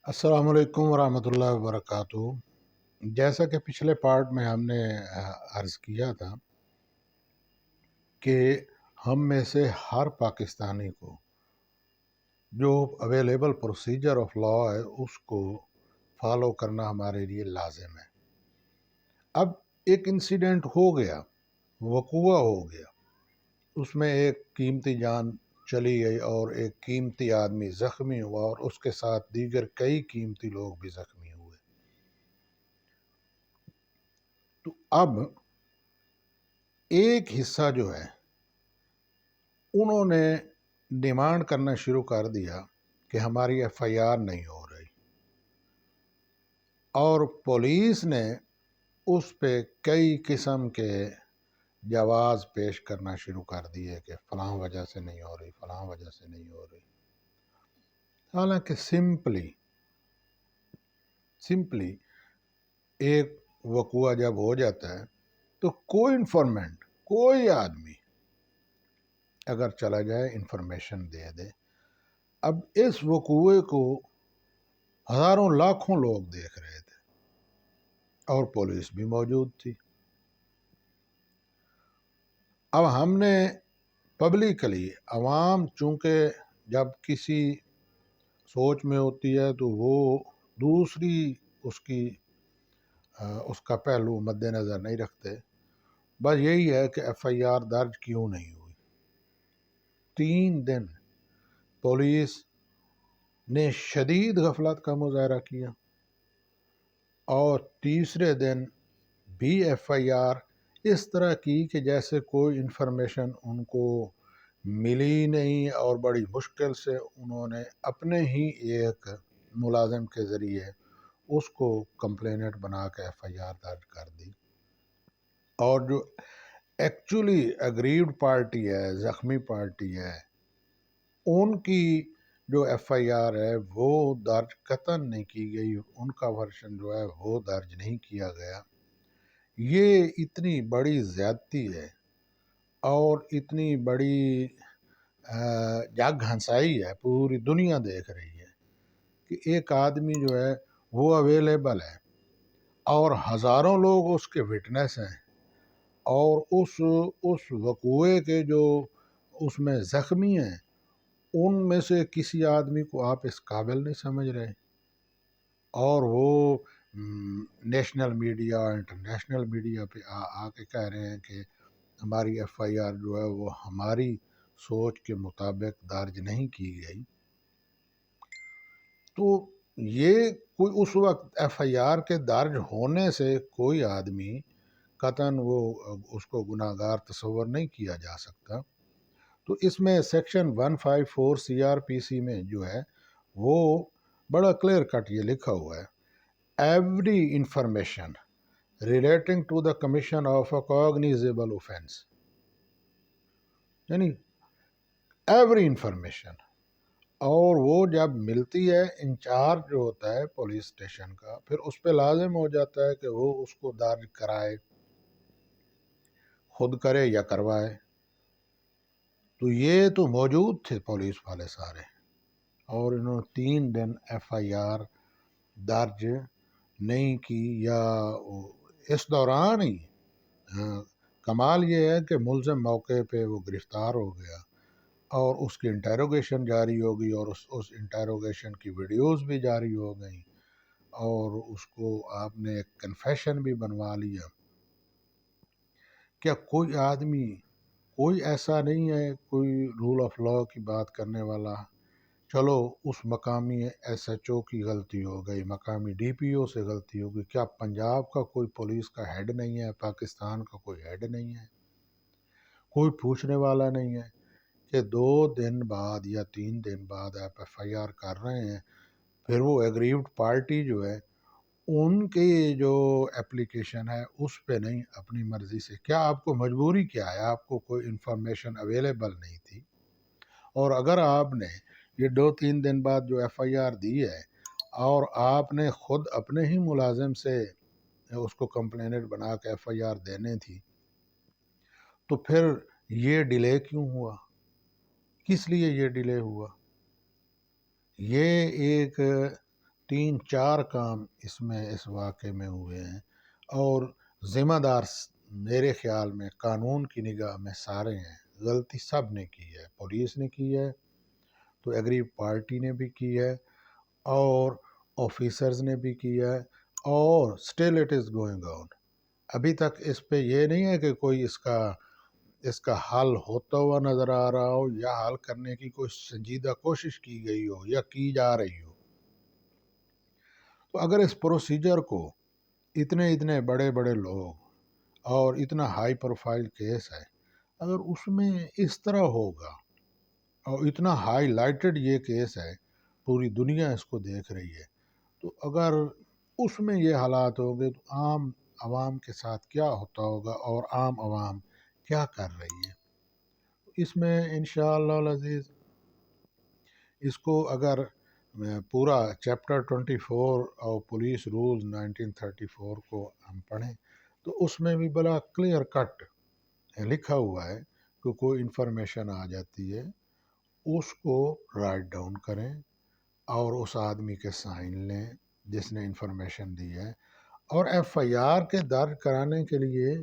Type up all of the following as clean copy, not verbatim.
السلام علیکم ورحمۃ اللہ وبرکاتہ۔ جیسا کہ پچھلے پارٹ میں ہم نے عرض کیا تھا کہ ہم میں سے ہر پاکستانی کو جو اویلیبل پروسیجر آف لا ہے اس کو فالو کرنا ہمارے لیے لازم ہے۔ اب ایک انسیڈنٹ ہو گیا، وقوع ہو گیا، اس میں ایک قیمتی جان چلی گئی اور ایک قیمتی آدمی زخمی ہوا اور اس کے ساتھ دیگر کئی قیمتی لوگ بھی زخمی ہوئے۔ تو اب ایک حصہ جو ہے انہوں نے ڈیمانڈ کرنا شروع کر دیا کہ ہماری ایف آئی آر نہیں ہو رہی، اور پولیس نے اس پہ کئی قسم کے جواز پیش کرنا شروع کر دیے کہ فلاں وجہ سے نہیں ہو رہی، فلاں وجہ سے نہیں ہو رہی۔ حالانکہ سمپلی ایک وقوع جب ہو جاتا ہے تو کوئی انفارمنٹ، کوئی آدمی اگر چلا جائے انفارمیشن دے دے۔ اب اس وقوعے کو ہزاروں لاکھوں لوگ دیکھ رہے تھے اور پولیس بھی موجود تھی۔ اب ہم نے پبلکلی، عوام چونکہ جب کسی سوچ میں ہوتی ہے تو وہ دوسری اس کا پہلو مد نظر نہیں رکھتے، بس یہی ہے کہ ایف آئی آر درج کیوں نہیں ہوئی۔ 3 دن پولیس نے شدید غفلت کا مظاہرہ کیا اور تیسرے دن بھی ایف آئی آر اس طرح کی کہ جیسے کوئی انفارمیشن ان کو ملی نہیں، اور بڑی مشکل سے انہوں نے اپنے ہی ایک ملازم کے ذریعے اس کو کمپلینٹ بنا کے ایف آئی آر درج کر دی۔ اور جو ایکچولی اگریوڈ پارٹی ہے، زخمی پارٹی ہے، ان کی جو ایف آئی آر ہے وہ درج قطعاً نہیں کی گئی، ان کا ورژن جو ہے وہ درج نہیں کیا گیا۔ یہ اتنی بڑی زیادتی ہے اور اتنی بڑی جگ ہنسائی ہے، پوری دنیا دیکھ رہی ہے کہ ایک آدمی جو ہے وہ اویلیبل ہے اور ہزاروں لوگ اس کے وٹنس ہیں، اور اس وقوعے کے جو اس میں زخمی ہیں ان میں سے کسی آدمی کو آپ اس قابل نہیں سمجھ رہے، اور وہ نیشنل میڈیا، انٹرنیشنل میڈیا پہ آ کے کہہ رہے ہیں کہ ہماری ایف آئی آر جو ہے وہ ہماری سوچ کے مطابق درج نہیں کی گئی۔ تو یہ کوئی اس وقت ایف آئی آر کے درج ہونے سے کوئی آدمی قطعاً وہ اس کو گناہ گار تصور نہیں کیا جا سکتا۔ تو اس میں سیکشن 154 سی آر پی سی میں جو ہے وہ بڑا کلیئر کٹ یہ لکھا ہوا ہے: every information relating to the commission of a cognizable offence, یعنی ایوری انفارمیشن، اور وہ جب ملتی ہے انچارج جو ہوتا ہے پولیس اسٹیشن کا، پھر اس پہ لازم ہو جاتا ہے کہ وہ اس کو درج کرائے، خود کرے یا کروائے۔ تو یہ تو موجود تھے پولیس والے سارے، اور انہوں نے 3 دن ایف آئی آر درج نہیں کی، یا اس دوران ہی کمال یہ ہے کہ ملزم موقع پہ وہ گرفتار ہو گیا اور اس کی انٹیروگیشن جاری ہو گئی، اور اس انٹیروگیشن کی ویڈیوز بھی جاری ہو گئیں، اور اس کو آپ نے ایک کنفیشن بھی بنوا لیا۔ کیا کوئی آدمی، کوئی ایسا نہیں ہے، کوئی رول آف لا کی بات کرنے والا؟ چلو اس مقامی ایس ایچ او کی غلطی ہو گئی، مقامی ڈی پی او سے غلطی ہو گئی، کیا پنجاب کا کوئی پولیس کا ہیڈ نہیں ہے، پاکستان کا کوئی ہیڈ نہیں ہے، کوئی پوچھنے والا نہیں ہے کہ 2 دن بعد یا 3 دن بعد آپ ایف آئی آر کر رہے ہیں، پھر وہ ایگریوڈ پارٹی جو ہے ان کی جو اپلیکیشن ہے اس پہ نہیں، اپنی مرضی سے؟ کیا آپ کو مجبوری کیا ہے؟ آپ کو کوئی انفارمیشن اویلیبل نہیں تھی؟ اور اگر آپ نے یہ 2-3 دن بعد جو ایف آئی آر دی ہے اور آپ نے خود اپنے ہی ملازم سے اس کو کمپلینٹ بنا کے ایف آئی آر دینے تھی، تو پھر یہ ڈیلے کیوں ہوا؟ کس لیے یہ ڈیلے ہوا؟ یہ ایک 3-4 کام اس واقعے میں ہوئے ہیں، اور ذمہ دار میرے خیال میں قانون کی نگاہ میں سارے ہیں۔ غلطی سب نے کی ہے، پولیس نے کی ہے تو ایگری پارٹی نے بھی کی ہے، اور آفیسرز نے بھی کی ہے، اور still it is going on. ابھی تک اس پہ یہ نہیں ہے کہ کوئی اس کا حل ہوتا ہوا نظر آ رہا ہو، یا حل کرنے کی کوئی سنجیدہ کوشش کی گئی ہو یا کی جا رہی ہو۔ تو اگر اس پروسیجر کو اتنے بڑے بڑے لوگ اور اتنا ہائی پروفائل کیس ہے، اگر اس میں اس طرح ہوگا اور اتنا ہائی لائٹڈ یہ کیس ہے، پوری دنیا اس کو دیکھ رہی ہے، تو اگر اس میں یہ حالات ہوں گے تو عام عوام کے ساتھ کیا ہوتا ہوگا، اور عام عوام کیا کر رہی ہے۔ اس میں انشاءاللہ العزیز اس کو اگر پورا چیپٹر 24 اور پولیس رولز 1934 کو ہم پڑھیں تو اس میں بھی بڑا کلیئر کٹ لکھا ہوا ہے کہ کوئی انفارمیشن آ جاتی ہے، اس کو رائٹ ڈاؤن کریں اور اس آدمی کے سائن لیں جس نے انفارمیشن دی ہے، اور ایف آئی آر کے درج کرانے کے لیے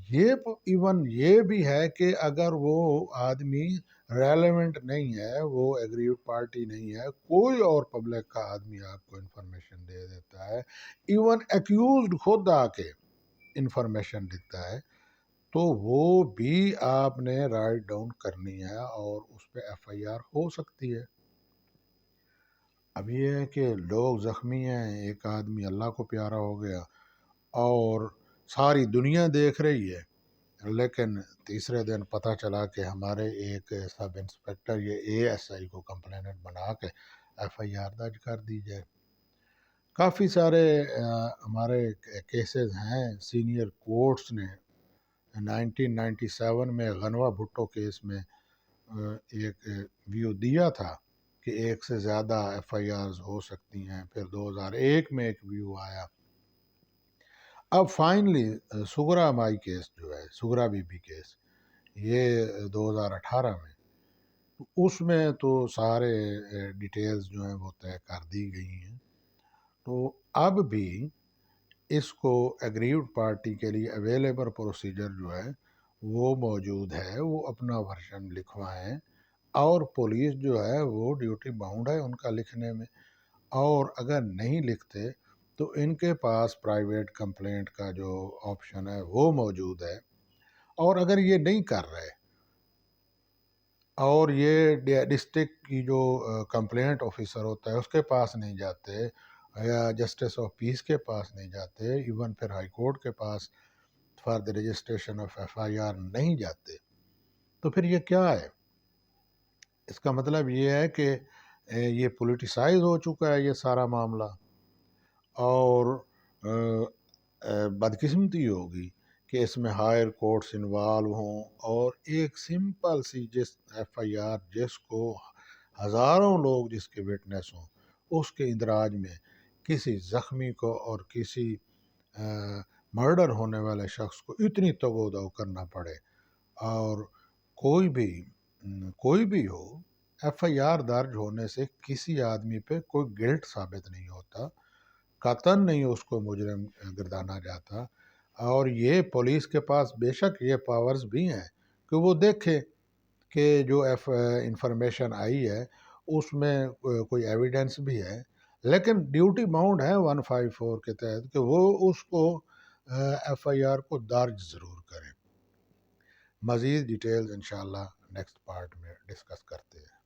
یہ بھی ہے کہ اگر وہ آدمی ریلیونٹ نہیں ہے، وہ ایگریوڈ پارٹی نہیں ہے، کوئی اور پبلک کا آدمی آپ کو انفارمیشن دے دیتا ہے، ایون ایکیوزڈ خود آ کے انفارمیشن دیتا ہے، تو وہ بھی آپ نے رائٹ ڈاؤن کرنی ہے اور اس پہ ایف آئی آر ہو سکتی ہے۔ اب یہ ہے کہ لوگ زخمی ہیں، ایک آدمی اللہ کو پیارا ہو گیا اور ساری دنیا دیکھ رہی ہے، لیکن تیسرے دن پتہ چلا کہ ہمارے ایک سب انسپیکٹر یہ اے ایس آئی کو کمپلیننٹ بنا کے ایف آئی آر درج کر دی جائے۔ کافی سارے ہمارے کیسز ہیں، سینئر کورٹس نے 1997 میں غنوہ بھٹو کیس میں ایک ویو دیا تھا کہ ایک سے زیادہ ایف آئی آرز ہو سکتی ہیں، پھر 2001 میں ایک ویو آیا۔ اب فائنلی سغرا مائی کیس جو ہے، سغرا بی بی کیس، یہ 2018 میں، اس میں تو سارے ڈیٹیلز جو ہیں وہ طے کر دی گئی ہیں، تو اب بھی اس کو ایگریوڈ پارٹی کے لیے اویلیبل پروسیجر جو ہے وہ موجود ہے، وہ اپنا ورژن لکھوائیں، اور پولیس جو ہے وہ ڈیوٹی باؤنڈ ہے ان کا لکھنے میں، اور اگر نہیں لکھتے تو ان کے پاس پرائیویٹ کمپلینٹ کا جو آپشن ہے وہ موجود ہے، اور اگر یہ نہیں کر رہے اور یہ ڈسٹرکٹ کی جو کمپلینٹ آفیسر ہوتا ہے اس کے پاس نہیں جاتے، یا جسٹس آف پیس کے پاس نہیں جاتے، ایون پھر ہائی کورٹ کے پاس for the registration of F I R نہیں جاتے، تو پھر یہ کیا ہے؟ اس کا مطلب یہ ہے کہ یہ پولیٹیسائز ہو چکا ہے یہ سارا معاملہ، اور بدقسمتی ہوگی کہ اس میں ہائر کورٹس انوالو ہوں، اور ایک سمپل سی جس ایف آئی آر جس کو ہزاروں لوگ جس کے وٹنس ہوں، اس کے اندراج میں کسی زخمی کو اور کسی مرڈر ہونے والے شخص کو اتنی تگ و دو کرنا پڑے، اور کوئی بھی ہو، ایف آئی آر درج ہونے سے کسی آدمی پہ کوئی گلٹ ثابت نہیں ہوتا، قطعاً نہیں اس کو مجرم گردانا جاتا، اور یہ پولیس کے پاس بے شک یہ پاورز بھی ہیں کہ وہ دیکھے کہ جو انفارمیشن آئی ہے اس میں کوئی ایویڈنس بھی ہے، لیکن ڈیوٹی باؤنڈ ہے 154 کے تحت کہ وہ اس کو ایف آئی آر کو درج ضرور کریں۔ مزید ڈیٹیلز انشاءاللہ نیکسٹ پارٹ میں ڈسکس کرتے ہیں۔